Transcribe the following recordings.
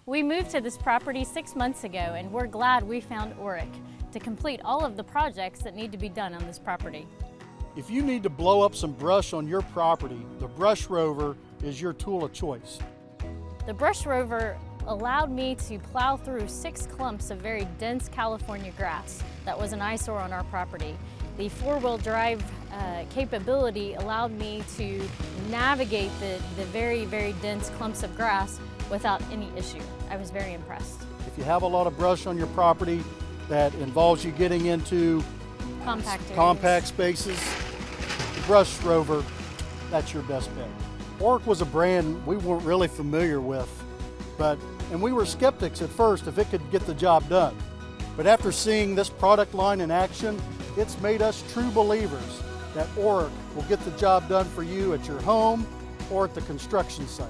We moved to this property 6 months ago, and we're glad we found Orec to complete all of the projects that need to be done on this property. If you need to blow up some brush on your property, the brush rover is your tool of choice. The brush rover allowed me to plow through 6 clumps of very dense California grass that was an eyesore on our property. The four-wheel drive capability allowed me to navigate the very, very dense clumps of grass without any issue. I was very impressed. If you have a lot of brush on your property that involves you getting into compact spaces, the brush rover, that's your best bet. Orec was a brand we weren't really familiar with, and we were skeptics at first if it could get the job done. But after seeing this product line in action, it's made us true believers that Orec will get the job done for you at your home or at the construction site.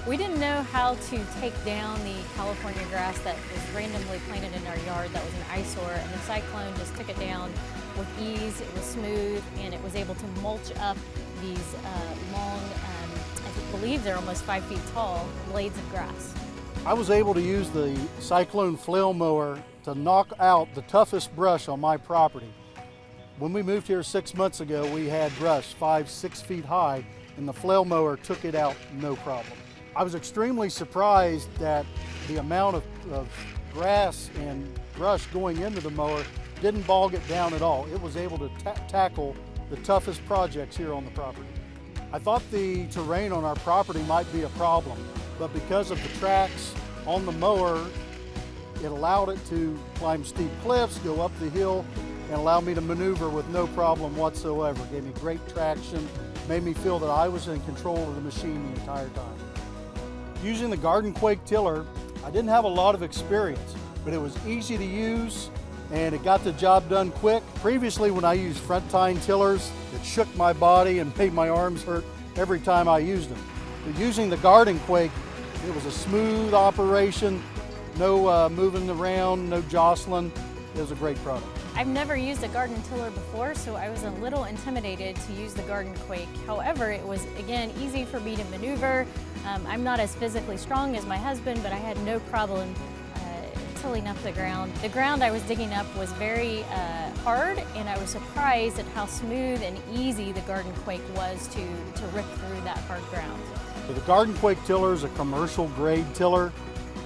We didn't know how to take down the California grass that was randomly planted in our yard that was an eyesore, and the cyclone just took it down with ease. It was smooth, and it was able to mulch up these long, I believe they're almost 5 feet tall, blades of grass. I was able to use the cyclone flail mower to knock out the toughest brush on my property. When we moved here 6 months ago, we had brush 5-6 feet high, and the flail mower took it out no problem. I was extremely surprised that the amount of grass and brush going into the mower didn't bog it down at all. It was able to tackle the toughest projects here on the property. I thought the terrain on our property might be a problem, but because of the tracks on the mower, it allowed it to climb steep cliffs, go up the hill, and allow me to maneuver with no problem whatsoever. It gave me great traction, made me feel that I was in control of the machine the entire time. Using the Garden Quake tiller, I didn't have a lot of experience, but it was easy to use and it got the job done quick. Previously, when I used front tine tillers, it shook my body and made my arms hurt every time I used them. But using the Garden Quake, it was a smooth operation, no moving around, no jostling. It was a great product. I've never used a garden tiller before, so I was a little intimidated to use the Garden Quake. However, it was, again, easy for me to maneuver. I'm not as physically strong as my husband, but I had no problem tilling up the ground. The ground I was digging up was very hard, and I was surprised at how smooth and easy the Garden Quake was to rip through that hard ground. The Garden Quake tiller is a commercial grade tiller,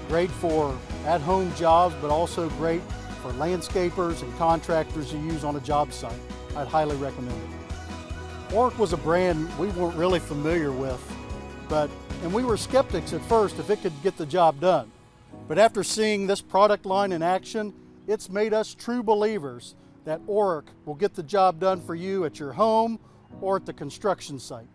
great for at-home jobs, but also great for landscapers and contractors to use on a job site. I'd highly recommend it. Orec was a brand we weren't really familiar with, and we were skeptics at first if it could get the job done. But after seeing this product line in action, it's made us true believers that Orec will get the job done for you at your home or at the construction site.